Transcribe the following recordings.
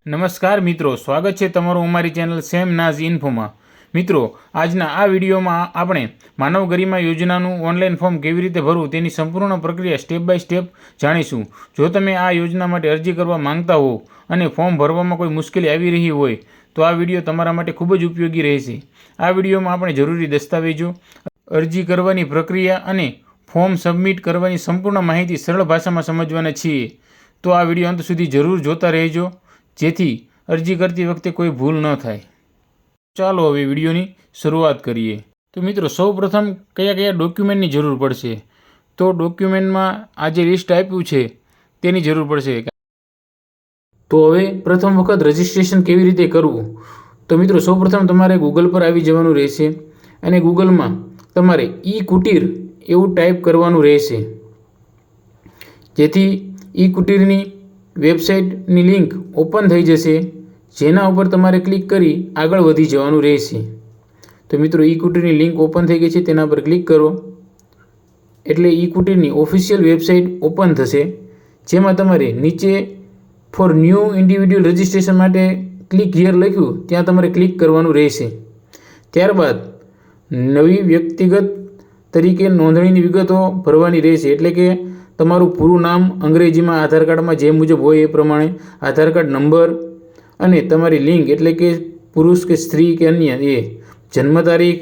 નમસ્કાર મિત્રો, સ્વાગત છે તમારું અમારી ચેનલ સેમ નાઝ ઇન્ફોમાં। મિત્રો, આજના આ વિડીયોમાં આપણે માનવ ગરિમા યોજનાનું ઓનલાઈન ફોર્મ કેવી રીતે ભરવું તેની સંપૂર્ણ પ્રક્રિયા સ્ટેપ બાય સ્ટેપ જાણીશું। જો તમે આ યોજના માટે અરજી કરવા માંગતા હો અને ફોર્મ ભરવામાં કોઈ મુશ્કેલી આવી રહી હોય તો આ વિડીયો તમારા માટે ખૂબ જ ઉપયોગી રહેશે। આ વિડીયોમાં આપણે જરૂરી દસ્તાવેજો, અરજી કરવાની પ્રક્રિયા અને ફોર્મ સબમિટ કરવાની સંપૂર્ણ માહિતી સરળ ભાષામાં સમજવાના છીએ। તો આ વિડીયો અંત સુધી જરૂર જોતા રહેજો જેથી અરજી કરતી વખતે કોઈ ભૂલ ન થાય। ચાલો હવે વિડીયોની શરૂઆત કરીએ। તો મિત્રો, સૌપ્રથમ કયા કયા ડોક્યુમેન્ટની જરૂર પડશે? તો ડોક્યુમેન્ટમાં આ જે લિસ્ટ આપ્યું છે તેની જરૂર પડશે। તો હવે પ્રથમ વખત રજિસ્ટ્રેશન કેવી રીતે કરવું? તો મિત્રો, સૌપ્રથમ તમારે ગૂગલ પર આવી જવાનું રહેશે અને ગૂગલમાં તમારે ઈ કુટીર એવું ટાઈપ કરવાનું રહેશે, જેથી ઈ કુટીરની વેબસાઇટની લિંક ઓપન થઈ જશે, જેના ઉપર તમારે ક્લિક કરી આગળ વધી જવાનું રહેશે। તો મિત્રો, ઈ કુટીરની લિંક ઓપન થઈ ગઈ છે, તેના પર ક્લિક કરો એટલે ઈ કુટીરની ઓફિશિયલ વેબસાઇટ ઓપન થશે, જેમાં તમારે નીચે ફોર ન્યૂ ઇન્ડિવિડ્યુઅલ રજિસ્ટ્રેશન માટે ક્લિક હિયર લખ્યું ત્યાં તમારે ક્લિક કરવાનું રહેશે। ત્યારબાદ નવી વ્યક્તિગત તરીકે નોંધણીની વિગતો ભરવાની રહેશે, એટલે કે તમારું પૂરું નામ અંગ્રેજીમાં આધાર કાર્ડમાં જે મુજબ હોય એ પ્રમાણે, આધાર કાર્ડ નંબર અને તમારી લિંગ એટલે કે પુરુષ કે સ્ત્રી કે અન્ય એ, જન્મ તારીખ,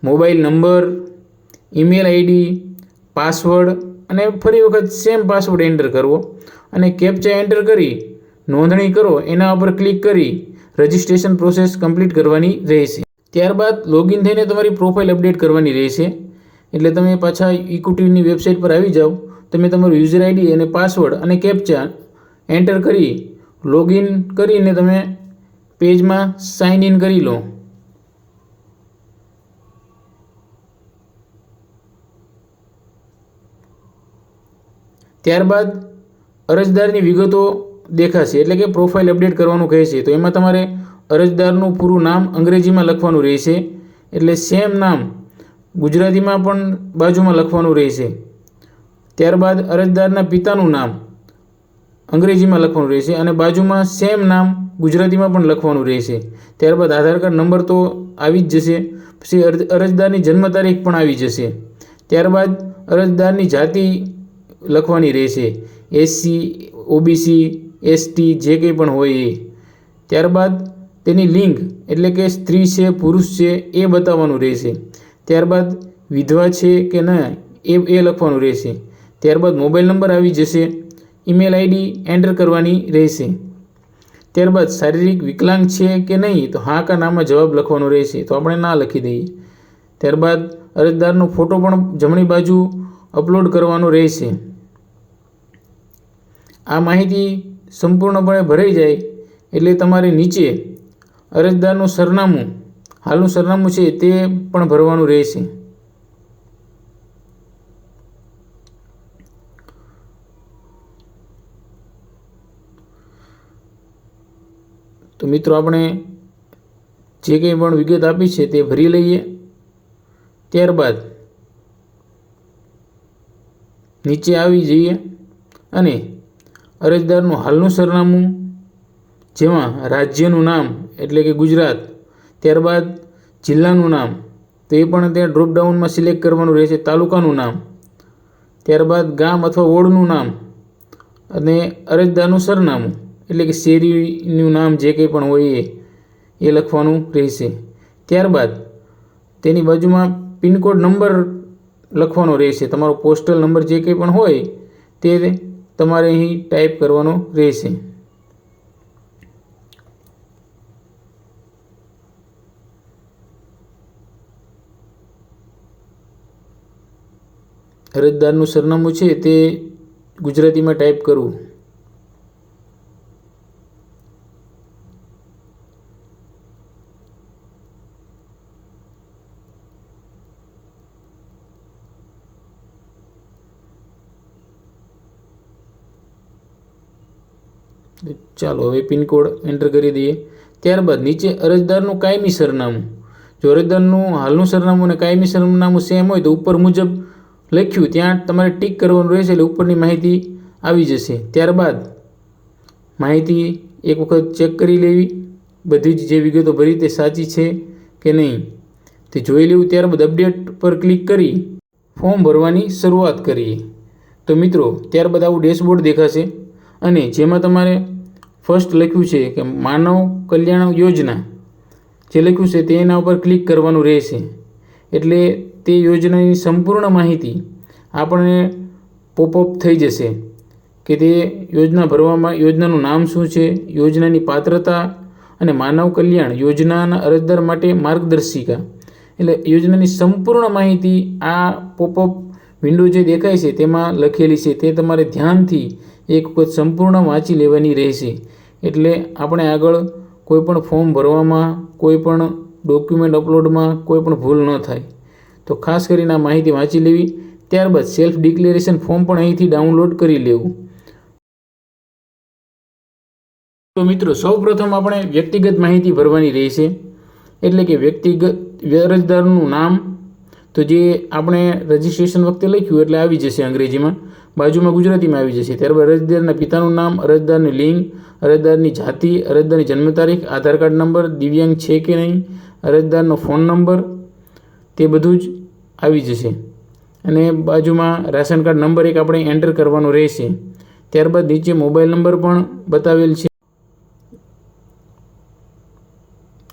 mobile number, email ID, password અને ફરી વખત સેમ પાસવર્ડ એન્ટર કરવો અને કેપ્ચા એન્ટર કરી નોંધણી કરો એના ઉપર ક્લિક કરી રજિસ્ટ્રેશન પ્રોસેસ કમ્પ્લીટ કરવાની રહેશે। ત્યારબાદ લોગિન થઈને તમારી પ્રોફાઇલ અપડેટ કરવાની રહેશે, એટલે તમે પાછા ઇક્વિટીની વેબસાઇટ પર આવી જાઓ, તમે તમારું યુઝર આઈડી અને પાસવર્ડ અને કેપ્ચા એન્ટર કરી લોગિન કરીને તમે પેજમાં સાઇન ઇન કરી લો। ત્યારબાદ અરજદારની વિગતો દેખાશે, એટલે કે પ્રોફાઇલ અપડેટ કરવાનું કહેશે। તો એમાં તમારે અરજદારનું પૂરું નામ અંગ્રેજીમાં લખવાનું રહેશે, એટલે સેમ નામ ગુજરાતીમાં પણ બાજુમાં લખવાનું રહેશે। ત્યારબાદ અરજદારના પિતાનું નામ અંગ્રેજીમાં લખવાનું રહેશે અને બાજુમાં સેમ નામ ગુજરાતીમાં પણ લખવાનું રહેશે। ત્યારબાદ આધાર કાર્ડ નંબર તો આવી જ જશે, પછી અરજદારની જન્મ તારીખ પણ આવી જશે। ત્યારબાદ અરજદારની જાતિ લખવાની રહેશે, એસસી, ઓબીસી, એસટી જે કંઈ પણ હોય એ। ત્યારબાદ તેની લિંગ એટલે કે સ્ત્રી છે પુરુષ છે એ બતાવવાનું રહેશે। ત્યારબાદ વિધવા છે કે ન એ લખવાનું રહેશે। ત્યારબાદ મોબાઈલ નંબર આવી જશે, ઈમેલ આઈડી એન્ટર કરવાની રહેશે। ત્યારબાદ શારીરિક વિકલાંગ છે કે નહીં તો હા કા નામાં જવાબ લખવાનો રહેશે, તો આપણે ના લખી દઈએ। ત્યારબાદ અરજદારનો ફોટો પણ જમણી બાજુ અપલોડ કરવાનો રહેશે। આ માહિતી સંપૂર્ણપણે ભરાઈ જાય એટલે તમારે નીચે અરજદારનું સરનામું, હાલનું સરનામું છે તે પણ ભરવાનું રહેશે। તો મિત્રો, આપણે જે કંઈ પણ વિગત આપી છે તે ભરી લઈએ। ત્યારબાદ નીચે આવી જઈએ અને અરજદારનું હાલનું સરનામું, જેમાં રાજ્યનું નામ એટલે કે ગુજરાત, ત્યારબાદ જિલ્લાનું નામ તો એ પણ ત્યાં ડ્રોપડાઉનમાં સિલેક્ટ કરવાનું રહેશે, તાલુકાનું નામ, ત્યારબાદ ગામ અથવા વોર્ડનું નામ અને અરજદારનું સરનામું એટલે કે શેરીનું નામ જે કંઈ પણ હોય એ લખવાનું રહેશે। ત્યારબાદ તેની બાજુમાં પિનકોડ નંબર લખવાનો રહેશે, તમારો પોસ્ટલ નંબર જે કંઈ પણ હોય તે તમારે અહીં ટાઈપ કરવાનો રહેશે। અરજદારનું સરનામું છે તે ગુજરાતીમાં ટાઈપ કરવું। ચાલો હવે પિનકોડ એન્ટર કરી દઈએ। ત્યારબાદ નીચે અરજદારનું કાયમી સરનામું, જો અરજદારનું હાલનું સરનામું અને કાયમી સરનામું સેમ હોય તો ઉપર મુજબ લખ્યું ત્યાં તમારે ટિક કરવાનું રહેશે, એટલે ઉપરની માહિતી આવી જશે। ત્યારબાદ માહિતી એક વખત ચેક કરી લેવી, બધી જ જે વિગતો ભરી તે સાચી છે કે નહીં તે જોઈ લેવું. ત્યારબાદ અપડેટ પર ક્લિક કરી ફોર્મ ભરવાની શરૂઆત કરીએ. તો મિત્રો ત્યારબાદ આવું ડેશબોર્ડ દેખાશે અને જેમાં તમારે ફર્સ્ટ લખ્યું છે કે માનવ કલ્યાણ યોજના જે લખ્યું છે તેના ઉપર ક્લિક કરવાનું રહેશે. એટલે તે યોજનાની સંપૂર્ણ માહિતી આપણને પોપઅપ થઈ જશે કે તે યોજના ભરવામાં યોજનાનું નામ શું છે, યોજનાની પાત્રતા અને માનવ કલ્યાણ યોજનાના અરજદાર માટે માર્ગદર્શિકા. એટલે યોજનાની સંપૂર્ણ માહિતી આ પોપઅપ વિન્ડો જે દેખાય છે તેમાં લખેલી છે. તે તમારે ધ્યાનથી એક વખત સંપૂર્ણ વાંચી લેવાની રહેશે. એટલે આપણે આગળ કોઈપણ ફોર્મ ભરવામાં, કોઈપણ ડોક્યુમેન્ટ અપલોડમાં કોઈપણ ભૂલ ન થાય. તો ખાસ કરીને આ માહિતી વાંચી લેવી. ત્યારબાદ સેલ્ફ ડિક્લેરેશન ફોર્મ પણ અહીંથી ડાઉનલોડ કરી લેવું. તો મિત્રો સૌપ્રથમ આપણે વ્યક્તિગત માહિતી ભરવાની રહેશે. એટલે કે વ્યક્તિગત અરજદારનું નામ તો જે આપણે રજિસ્ટ્રેશન વખતે લખ્યું એટલે આવી જશે અંગ્રેજીમાં, બાજુમાં ગુજરાતીમાં આવી જશે. ત્યારબાદ અરજદારના પિતાનું નામ, અરજદારની લિંગ, અરજદારની જાતિ, અરજદારની જન્મ તારીખ, આધાર કાર્ડ નંબર, દિવ્યાંગ છે કે નહીં, અરજદારનો ફોન નંબર, તે બધું જ આવી જશે. અને બાજુમાં રાશન કાર્ડ નંબર એક આપણે એન્ટર કરવાનો રહેશે. ત્યારબાદ નીચે મોબાઈલ નંબર પણ બતાવેલ છે.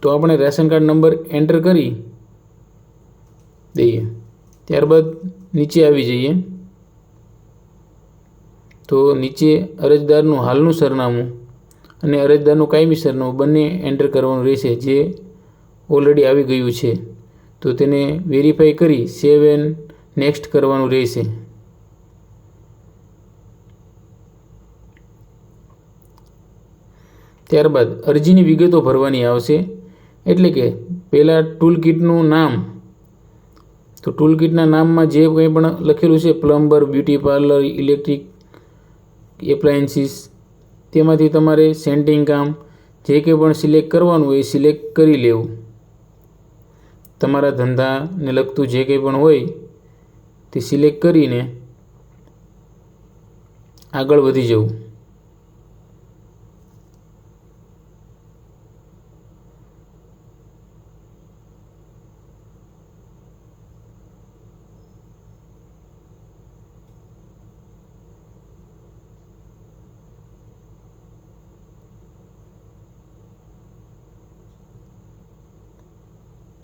તો આપણે રાશન કાર્ડ નંબર એન્ટર કરી દઈએ. ત્યારબાદ નીચે આવી જઈએ. તો નીચે અરજદારનું હાલનું સરનામું અને અરજદારનું કાયમી સરનામું બંને એન્ટર કરવાનું રહેશે, જે ઓલરેડી આવી ગયું છે. તો તેને વેરીફાઈ કરી સેવ એન્ડ નેક્સ્ટ કરવાનું રહેશે. ત્યારબાદ અરજીની વિગતો ભરવાની આવશે. એટલે કે પહેલાં ટૂલ કિટનું નામ, તો ટૂલ કિટના નામમાં જે કંઈ પણ લખેલું છે plumber, beauty parlour, electric appliances, તેમાંથી તમારે સેન્ટિંગ કામ જે કંઈ પણ સિલેક્ટ કરવાનું હોય એ સિલેક્ટ કરી લેવું. તમારા ધંધાને લગતું જે કંઈ પણ હોય તે સિલેક્ટ કરીને આગળ વધી જવું.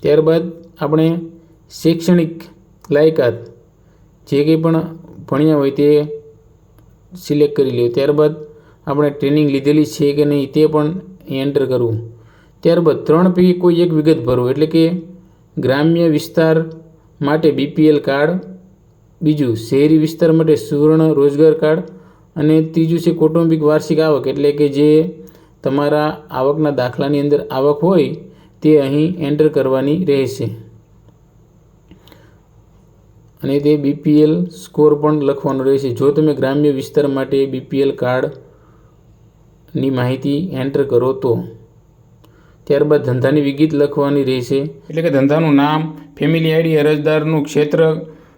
ત્યારબાદ આપણે શૈક્ષણિક લાયકાત જે કંઈ પણ ભણ્યા હોય તે સિલેક્ટ કરી લેવું. ત્યારબાદ આપણે ટ્રેનિંગ લીધેલી છે કે નહીં તે પણ એન્ટર કરવું. ત્યારબાદ 3 પૈકી કોઈ એક વિગત ભરવું. એટલે કે ગ્રામ્ય વિસ્તાર માટે BPL કાર્ડ, બીજું શહેરી વિસ્તાર માટે સુવર્ણ રોજગાર કાર્ડ, અને ત્રીજું છે કૌટુંબિક વાર્ષિક આવક. એટલે કે જે તમારા આવકના દાખલાની અંદર આવક હોય તે અહીં એન્ટર કરવાની રહેશે. અને તે BPL સ્કોર પણ લખવાનો રહેશે. જો તમે ગ્રામ્ય વિસ્તાર માટે BPL કાર્ડની માહિતી એન્ટર કરો તો. ત્યારબાદ ધંધાની વિગત લખવાની રહેશે. એટલે કે ધંધાનું નામ, ફેમિલી આઈડી, અરજદારનું ક્ષેત્ર,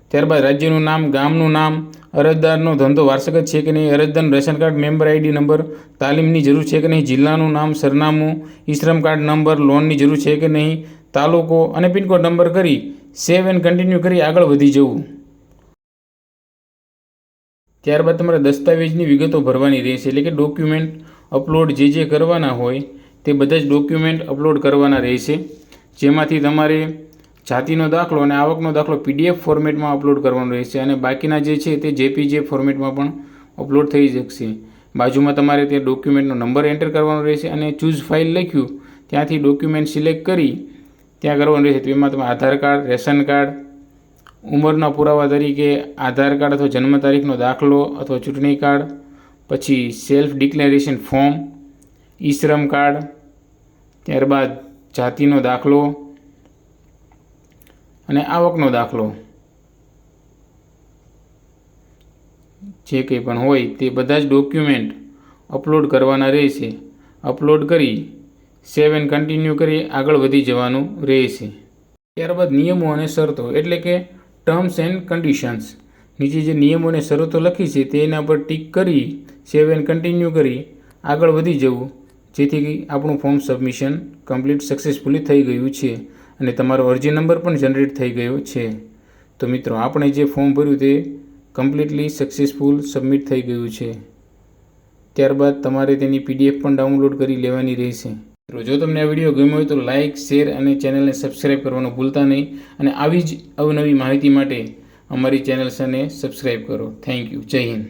ત્યારબાદ રાજ્યનું નામ, ગામનું નામ, અરજદારનો ધંધો વાર્ષિક છે કે નહીં, અરજદારનું ration card member ID number, તાલીમની જરૂર છે કે નહીં, જિલ્લાનું નામ, સરનામું, ઈ-શ્રમ કાર્ડ નંબર, લોનની જરૂર છે કે નહીં, તાલુકો અને પિનકોડ નંબર કરી સેવ એન્ડ કન્ટિન્યુ કરી આગળ વધી જવું. ત્યારબાદ તમારે દસ્તાવેજની વિગતો ભરવાની રહેશે. એટલે કે ડોક્યુમેન્ટ અપલોડ જે કરવાના હોય તે બધા જ ડોક્યુમેન્ટ અપલોડ કરવાના રહેશે. જેમાંથી તમારે જાતિનો દાખલો અને આવકનો દાખલો PDF ફોર્મેટમાં અપલોડ કરવાનો રહેશે. અને બાકીના જે છે તે JPG ફોર્મેટમાં પણ અપલોડ થઈ શકશે. બાજુમાં તમારે તે ડોક્યુમેન્ટનો નંબર એન્ટર કરવાનો રહેશે. અને ચૂઝ ફાઇલ લખ્યું ત્યાંથી ડોક્યુમેન્ટ સિલેક્ટ કરી ત્યાં કરવાનું રહેશે. તો એમાં તમે આધાર કાર્ડ, રેશન કાર્ડ, ઉંમરના પુરાવા તરીકે આધાર કાર્ડ અથવા જન્મ તારીખનો દાખલો અથવા ચૂંટણી કાર્ડ, પછી સેલ્ફ ડિક્લેરેશન ફોર્મ, ઈ-શ્રમ કાર્ડ, ત્યારબાદ જાતિનો દાખલો અને આવકનો દાખલો જે કંઈ પણ હોય તે બધા જ ડોક્યુમેન્ટ અપલોડ કરવાના રહેશે. અપલોડ કરી સેવ એન્ડ કન્ટિન્યુ કરી આગળ વધી જવાનું રહેશે. ત્યારબાદ નિયમો અને શરતો, એટલે કે ટર્મ્સ એન્ડ કન્ડિશન્સ. નીચે જે નિયમો અને શરતો લખી છે તેના પર ટિક કરી સેવ એન્ડ કન્ટિન્યુ કરી આગળ વધી જવું. જેથી આપણું ફોર્મ સબમિશન કમ્પ્લીટ સક્સેસફુલી થઈ ગયું છે અને તમારો અરજી નંબર પણ જનરેટ થઈ ગયો છે. તો મિત્રો આપણે જે ફોર્મ ભર્યું તે કમ્પ્લીટલી સક્સેસફુલ સબમિટ થઈ ગયું છે. ત્યારબાદ તમારે તેની PDF પણ ડાઉનલોડ કરી લેવાની રહેશે. જો તમને આ વિડીયો ગમ્યો હોય તો લાઇક, શેર અને ચેનલને સબસ્ક્રાઈબ કરવાનું ભૂલતા નહીં અને આવી જ અવનવી માહિતી માટે અમારી ચેનલ્સને સબસ્ક્રાઈબ કરો. Thank you. જય હિન્દ.